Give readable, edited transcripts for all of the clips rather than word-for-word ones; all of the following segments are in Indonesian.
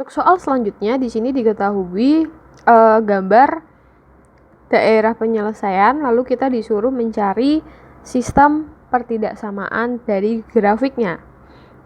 Untuk soal selanjutnya di sini diketahui gambar daerah penyelesaian, lalu kita disuruh mencari sistem pertidaksamaan dari grafiknya.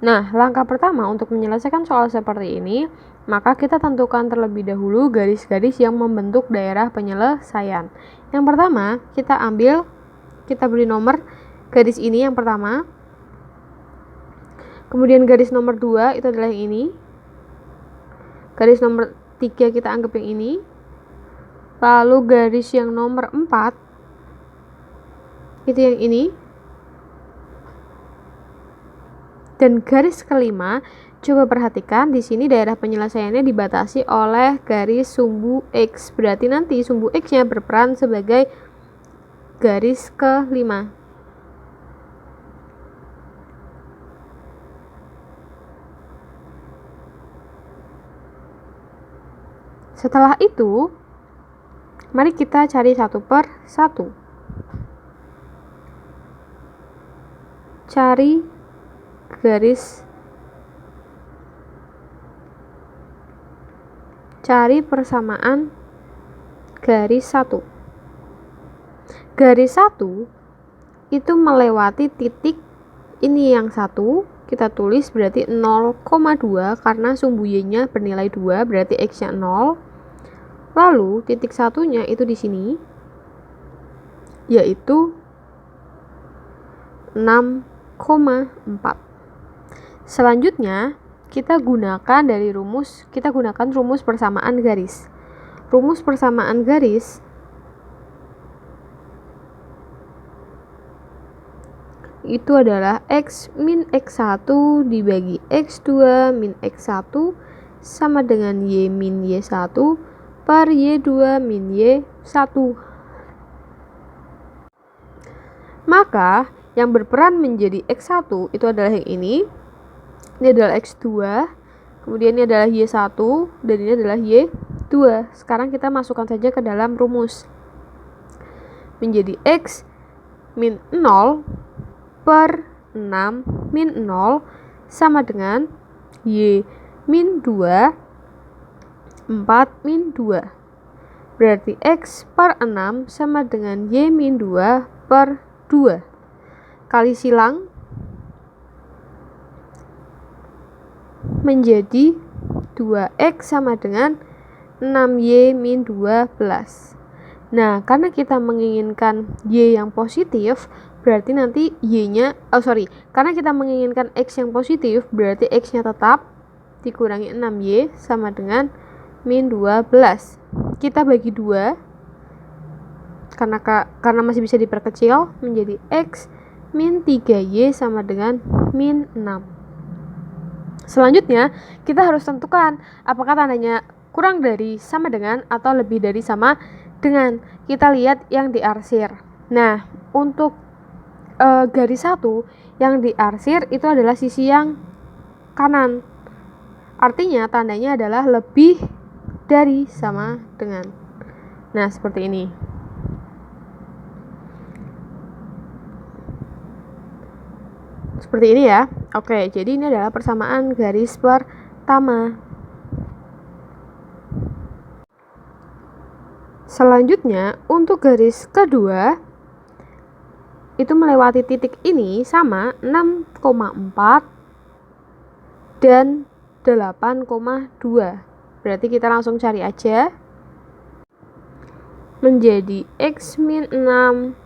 Nah, langkah pertama untuk menyelesaikan soal seperti ini, maka kita tentukan terlebih dahulu garis-garis yang membentuk daerah penyelesaian. Yang pertama, kita beri nomor garis ini yang pertama. Kemudian garis nomor 2 itu adalah yang ini. Garis nomor 3 kita anggap yang ini. Lalu garis yang nomor 4 itu yang ini. Dan garis kelima, coba perhatikan di sini daerah penyelesaiannya dibatasi oleh garis sumbu X. Berarti nanti sumbu X-nya berperan sebagai garis kelima. Setelah itu, mari kita cari satu per satu. Cari persamaan garis 1. Garis 1 itu melewati titik ini yang 1, kita tulis berarti 0,2 karena sumbu Y-nya bernilai 2, berarti X-nya 0. Lalu titik satunya itu di sini, yaitu 6,4. Selanjutnya kita gunakan rumus persamaan garis. Rumus persamaan garis itu adalah X min X1 dibagi X2 min X1 sama dengan Y min Y1 per Y2 min Y1. Maka yang berperan menjadi X1 itu adalah yang ini adalah X2, kemudian ini adalah Y1, dan ini adalah Y2. Sekarang kita masukkan saja ke dalam rumus. Menjadi X min 0 per 6 min 0 sama dengan Y min 2 4 min 2. Berarti X per 6 sama dengan Y min 2 per 2. Kali silang menjadi 2X sama dengan 6Y min 12. Nah, karena kita menginginkan Y yang positif, berarti nanti karena kita menginginkan X yang positif, berarti X-nya tetap dikurangi 6Y sama dengan min 12. Kita bagi 2 karena masih bisa diperkecil menjadi X min 3Y sama dengan min 6. Selanjutnya kita harus tentukan apakah tandanya kurang dari, sama dengan, atau lebih dari sama dengan. Kita lihat yang diarsir. Nah, untuk garis 1 yang diarsir itu adalah sisi yang kanan. Artinya tandanya adalah lebih dari, sama dengan. Nah, seperti ini. Seperti ini ya. Oke, jadi ini adalah persamaan garis pertama. Selanjutnya, untuk garis kedua itu melewati titik ini sama 6,4 dan 8,2. Berarti kita langsung cari aja. Menjadi X min 6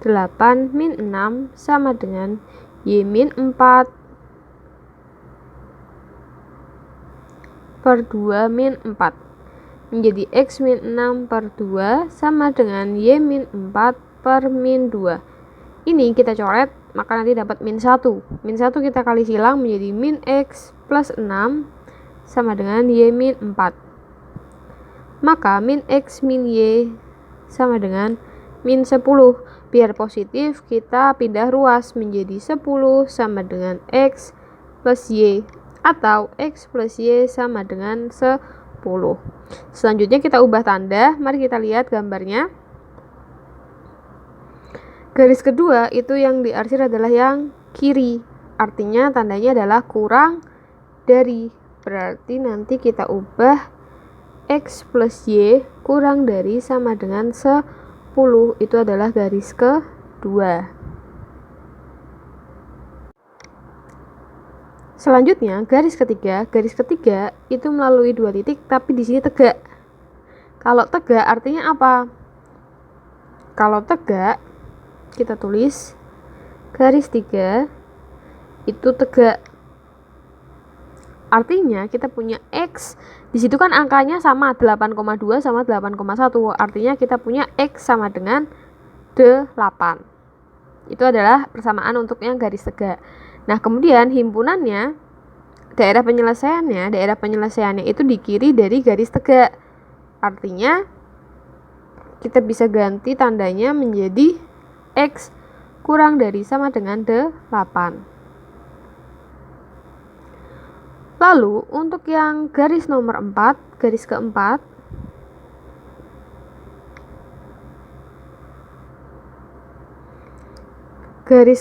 8 min 6 sama dengan Y min 4 per 2 min 4. Menjadi X min 6 per 2 sama dengan Y min 4 per min 2. Ini kita coret, maka nanti dapat min 1. Min 1 kita kali silang menjadi min X plus 6 sama dengan Y min 4. Maka min X min Y sama dengan min 10. Biar positif, kita pindah ruas menjadi 10 sama dengan X plus Y, atau X plus Y sama dengan 10. Selanjutnya kita ubah tanda. Mari kita lihat gambarnya. Garis kedua itu yang diarsir adalah yang kiri. Artinya tandanya adalah kurang dari. berarti nanti kita ubah X plus Y kurang dari sama dengan 10, itu adalah garis kedua. Selanjutnya, garis ketiga itu melalui 2 titik tapi di sini tegak. Kalau tegak artinya apa? Kalau tegak, kita tulis garis 3 itu tegak. Artinya kita punya X, di situ kan angkanya sama 8,2 sama 8,1. Artinya kita punya X sama dengan 8. Itu adalah persamaan untuk yang garis tegak. Nah, kemudian himpunannya, daerah penyelesaiannya itu di kiri dari garis tegak. Artinya kita bisa ganti tandanya menjadi X kurang dari sama dengan 8. Lalu untuk yang garis nomor 4, garis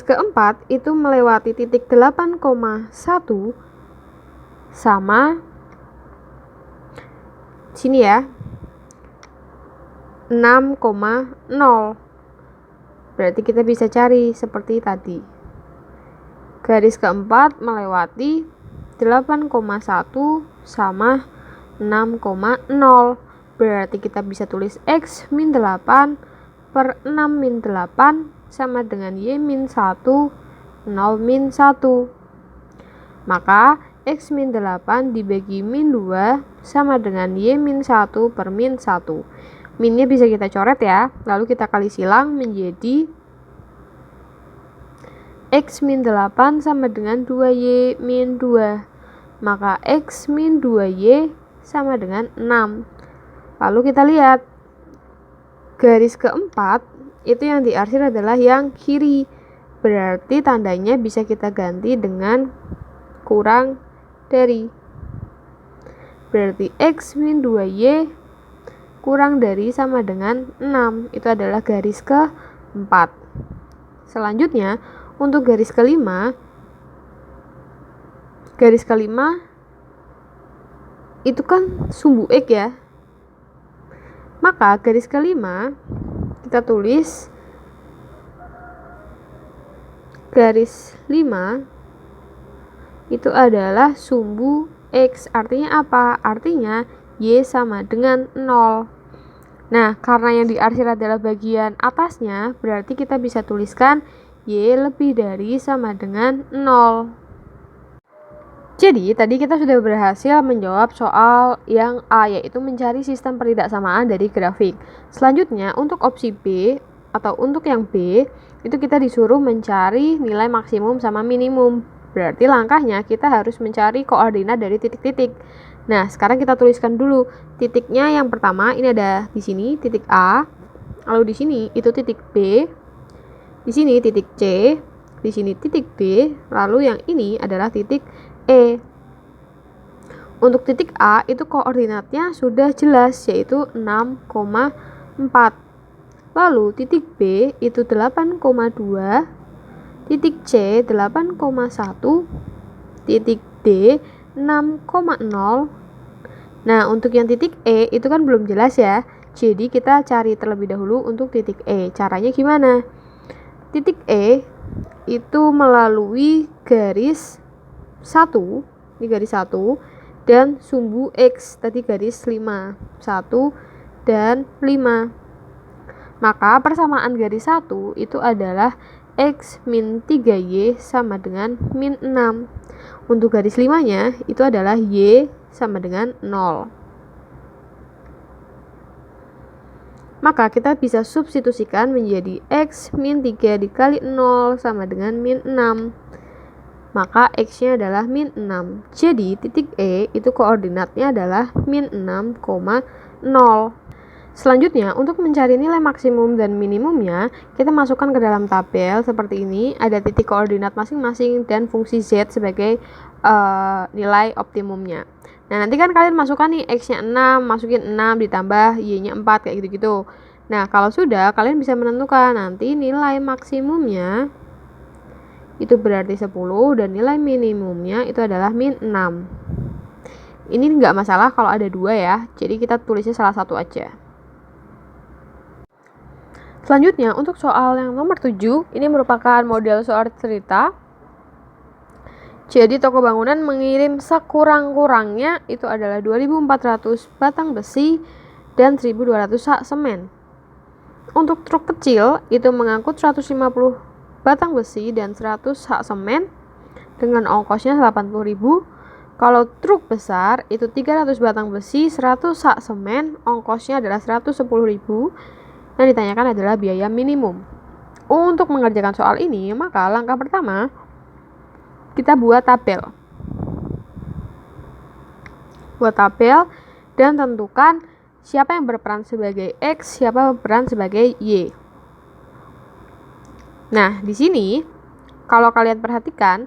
keempat, itu melewati titik 8,1 sama sini ya, 6,0. Berarti kita bisa cari seperti tadi. Garis keempat melewati 8,1 sama 6,0. Berarti kita bisa tulis X min 8 per 6 min 8 sama dengan Y min 1, 0 min 1. Maka X min 8 dibagi min 2 sama dengan Y min 1 per min 1. Minnya bisa kita coret ya, lalu kita kali silang menjadi X min 8 sama dengan 2Y min 2. Maka X min 2Y sama dengan 6. Lalu kita lihat garis keempat itu yang diarsir adalah yang kiri. Berarti tandanya bisa kita ganti dengan kurang dari. Berarti X min 2Y kurang dari sama dengan 6. Itu adalah garis keempat. Selanjutnya, untuk garis kelima itu kan sumbu X ya. Maka garis kelima kita tulis garis 5 itu adalah sumbu X. Artinya apa? Artinya Y sama dengan 0. Nah, karena yang diarsir adalah bagian atasnya, berarti kita bisa tuliskan Y lebih dari sama dengan 0. Jadi, tadi kita sudah berhasil menjawab soal yang A, yaitu mencari sistem pertidaksamaan dari grafik. Selanjutnya, untuk opsi B atau untuk yang B, itu kita disuruh mencari nilai maksimum sama minimum. Berarti langkahnya kita harus mencari koordinat dari titik-titik. Nah, sekarang kita tuliskan dulu titiknya. Yang pertama, ini ada di sini titik A, lalu di sini itu titik B, di sini titik C, di sini titik B, lalu yang ini adalah titik E. Untuk titik A itu koordinatnya sudah jelas, yaitu 6,4. Lalu titik B itu 8,2, titik C 8,1, titik D 6,0. Nah, untuk yang titik E itu kan belum jelas ya. Jadi kita cari terlebih dahulu untuk titik E. Caranya gimana? Titik E itu melalui garis 1, ini garis 1, dan sumbu X, tadi garis 5, 1 dan 5. Maka persamaan garis 1 itu adalah X min 3Y sama dengan min 6. Untuk garis 5-nya itu adalah Y sama dengan 0. Maka kita bisa substitusikan menjadi X min 3 dikali 0 sama dengan min 6. Maka X-nya adalah min 6. Jadi titik E itu koordinatnya adalah min 6,0. Selanjutnya, untuk mencari nilai maksimum dan minimumnya, kita masukkan ke dalam tabel seperti ini. Ada titik koordinat masing-masing dan fungsi Z sebagai nilai optimumnya. Nah, nanti kan kalian masukkan nih X-nya 6, masukin 6 ditambah Y-nya 4 kayak gitu-gitu. Nah, kalau sudah, kalian bisa menentukan nanti nilai maksimumnya itu berarti 10 dan nilai minimumnya itu adalah min 6. Ini nggak masalah kalau ada 2 ya, jadi kita tulisnya salah satu aja. Selanjutnya, untuk soal yang nomor 7, ini merupakan model soal cerita. Jadi toko bangunan mengirim sekurang-kurangnya itu adalah 2.400 batang besi dan 1.200 sak semen. Untuk truk kecil itu mengangkut 150 batang besi dan 100 sak semen dengan ongkosnya 80.000. Kalau truk besar itu 300 batang besi, 100 sak semen, ongkosnya adalah 110.000. Yang ditanyakan adalah biaya minimum. Untuk mengerjakan soal ini, maka langkah pertama kita buat tabel. Buat tabel dan tentukan siapa yang berperan sebagai X, siapa yang berperan sebagai Y. Nah, di sini kalau kalian perhatikan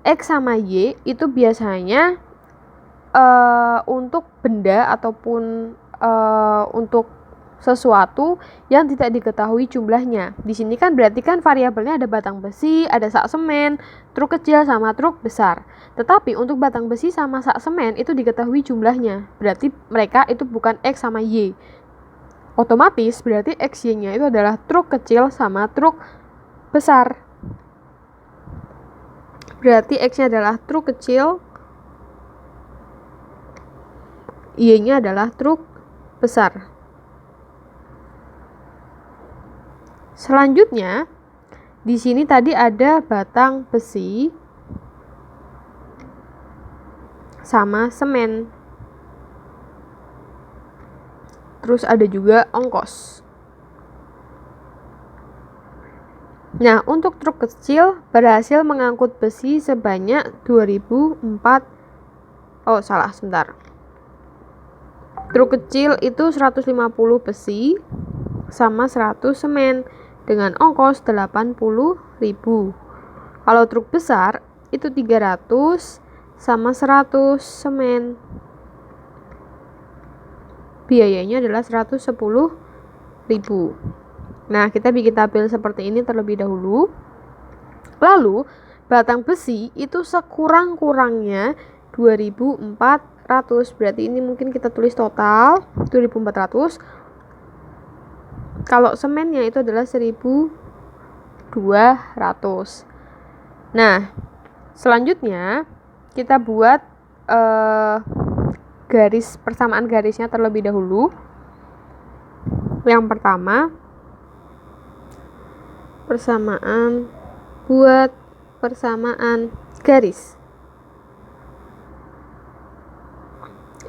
X sama Y itu biasanya untuk benda ataupun untuk sesuatu yang tidak diketahui jumlahnya. Di sini kan berarti kan variabelnya ada batang besi, ada sak semen, truk kecil sama truk besar. Tetapi untuk batang besi sama sak semen itu diketahui jumlahnya. Berarti mereka itu bukan X sama Y. Otomatis berarti X Y-nya itu adalah truk kecil sama truk besar. Berarti X-nya adalah truk kecil, Y-nya adalah truk besar. Selanjutnya, di sini tadi ada batang besi sama semen. Terus ada juga ongkos. Nah, untuk truk kecil berhasil mengangkut besi sebanyak 2.004. Truk kecil itu 150 besi sama 100 semen dengan ongkos 80.000. Kalau truk besar itu 300 sama 100 semen. Biayanya adalah 110.000. Nah, kita bikin tabel seperti ini terlebih dahulu. Lalu, batang besi itu sekurang-kurangnya 2.400. Berarti ini mungkin kita tulis total 2.400. Kalau semennya itu adalah 1.200. Nah, selanjutnya kita buat garis persamaan garisnya terlebih dahulu. Yang pertama, buat persamaan garis.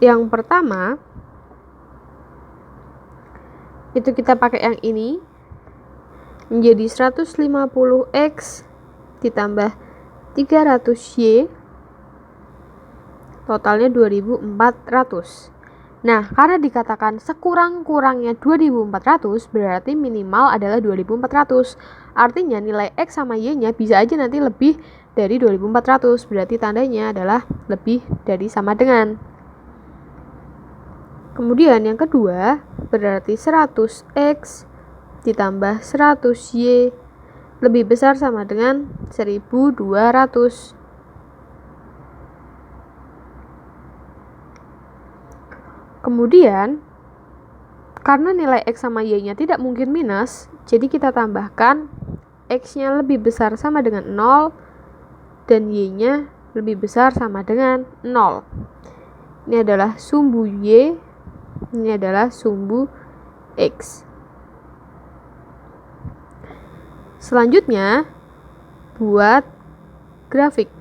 Yang pertama itu kita pakai yang ini menjadi 150x ditambah 300y totalnya 2.400. Nah, karena dikatakan sekurang-kurangnya 2.400 berarti minimal adalah 2.400. Artinya nilai X sama Y-nya bisa aja nanti lebih dari 2.400. Berarti tandanya adalah lebih dari sama dengan. Kemudian yang kedua berarti 100x ditambah 100y lebih besar sama dengan 1.200. Kemudian karena nilai X sama Y-nya tidak mungkin minus, jadi kita tambahkan X-nya lebih besar sama dengan 0 dan Y-nya lebih besar sama dengan 0. Ini adalah sumbu Y, ini adalah sumbu X. Selanjutnya, buat grafik.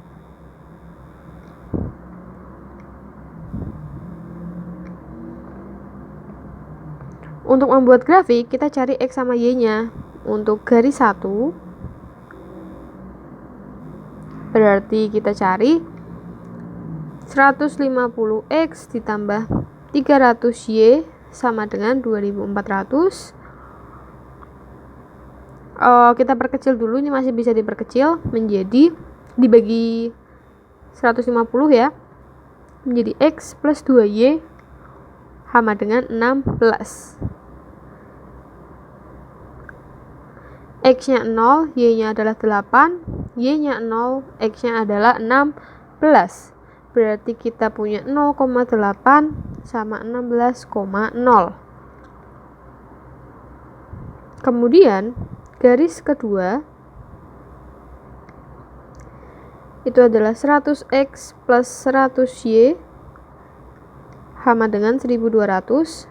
Untuk membuat grafik, kita cari X sama Y-nya. Untuk garis 1, berarti kita cari 150x ditambah 300y sama dengan 2.400. Kita perkecil dulu, ini masih bisa diperkecil menjadi dibagi 150 ya, menjadi x plus 2y sama dengan 16. X-nya 0, Y-nya adalah 8, Y-nya 0, X-nya adalah 16. berarti kita punya 0,8 sama 16,0. Kemudian garis kedua itu adalah 100x plus 100y sama dengan 1200.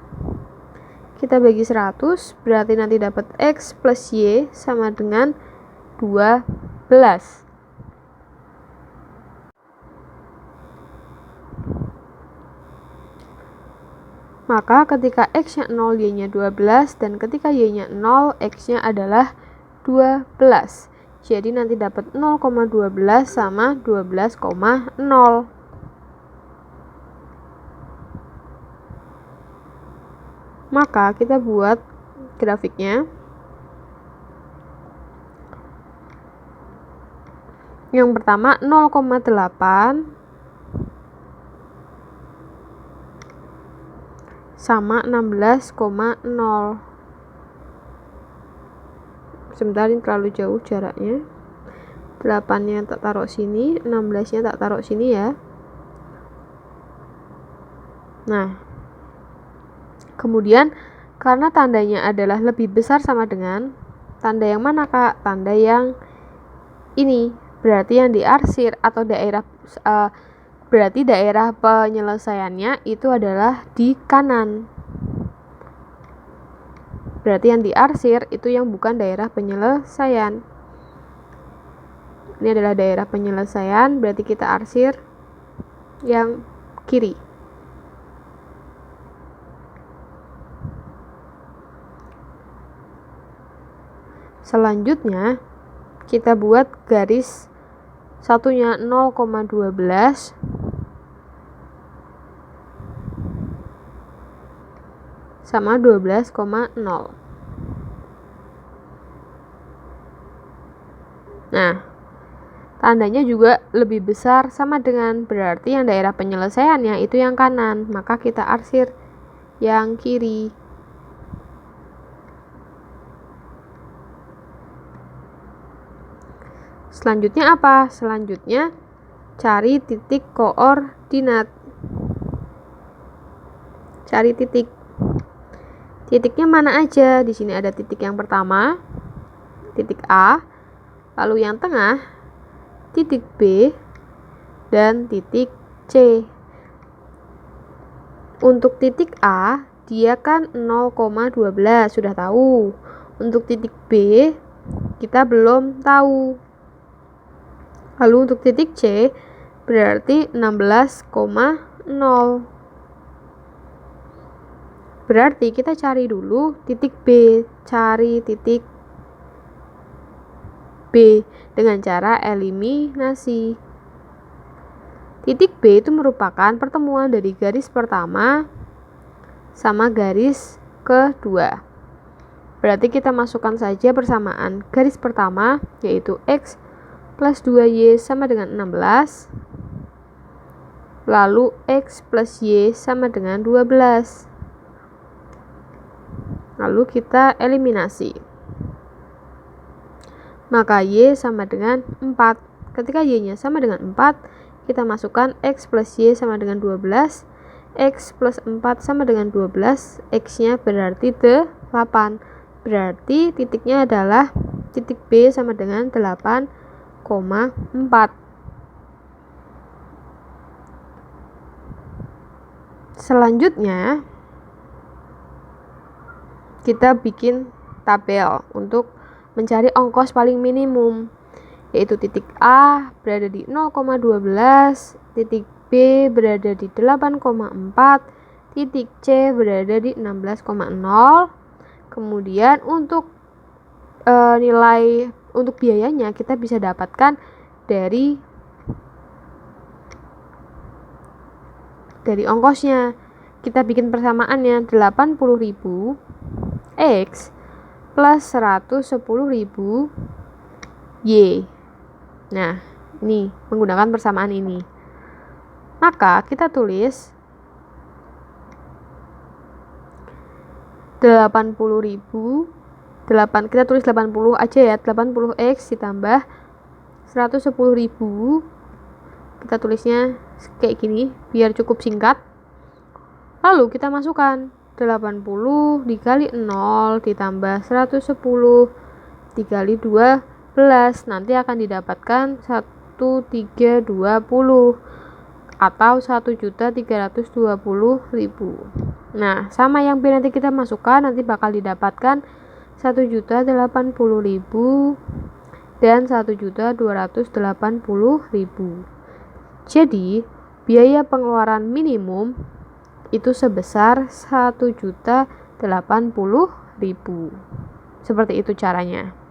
Kita bagi 100, berarti nanti dapat x plus y sama dengan 12. Maka ketika x-nya 0, y-nya 12, dan ketika y-nya 0, x-nya adalah 12. Jadi nanti dapat 0,12 sama 12,0. Maka kita buat grafiknya. Yang pertama 0,8 sama 16,0. Sebentar, ini terlalu jauh jaraknya. 8-nya tak taruh sini, 16-nya tak taruh sini ya. Nah, kemudian karena tandanya adalah lebih besar sama dengan, tanda yang mana Kak? Tanda yang ini, berarti yang diarsir atau berarti daerah penyelesaiannya itu adalah di kanan. Berarti yang diarsir itu yang bukan daerah penyelesaian. Ini adalah daerah penyelesaian, berarti kita arsir yang kiri. Selanjutnya kita buat garis satunya 0,12 sama 12,0. Nah, tandanya juga lebih besar sama dengan, berarti yang daerah penyelesaiannya itu yang kanan, maka kita arsir yang kiri. Selanjutnya apa? Selanjutnya cari titik koordinat. Cari titik. Titiknya mana aja? Di sini ada titik yang pertama, titik A, lalu yang tengah, titik B, dan titik C. Untuk titik A, dia kan 0,12, sudah tahu. Untuk titik B, kita belum tahu. Lalu untuk titik C, berarti 16,0. Berarti kita cari dulu titik B, cari titik B dengan cara eliminasi. Titik B itu merupakan pertemuan dari garis pertama sama garis kedua. Berarti kita masukkan saja persamaan garis pertama, yaitu x plus 2y sama dengan 16. Lalu x plus y sama dengan 12. Lalu kita eliminasi. Maka y sama dengan 4. Ketika y-nya sama dengan 4, kita masukkan x plus y sama dengan 12. X plus 4 sama dengan 12. X-nya berarti 8. Berarti titiknya adalah titik B sama dengan 8,4. Selanjutnya kita bikin tabel untuk mencari ongkos paling minimum, yaitu titik A berada di 0,12, titik B berada di 8,4, titik C berada di 16,0. Kemudian untuk nilai untuk biayanya kita bisa dapatkan dari ongkosnya. Kita bikin persamaannya, 80.000 X plus 110.000 Y. Nah, ini menggunakan persamaan ini. Maka kita tulis 80.000, kita tulis 80 aja ya, 80x ditambah 110.000, kita tulisnya kayak gini biar cukup singkat. Lalu kita masukkan 80 dikali 0 ditambah 110 dikali 12, nanti akan didapatkan 1320 atau 1.320.000. Nah, sama yang B nanti kita masukkan, nanti bakal didapatkan 1.080.000 dan 1.280.000. Jadi, biaya pengeluaran minimum itu sebesar 1.080.000. Seperti itu caranya.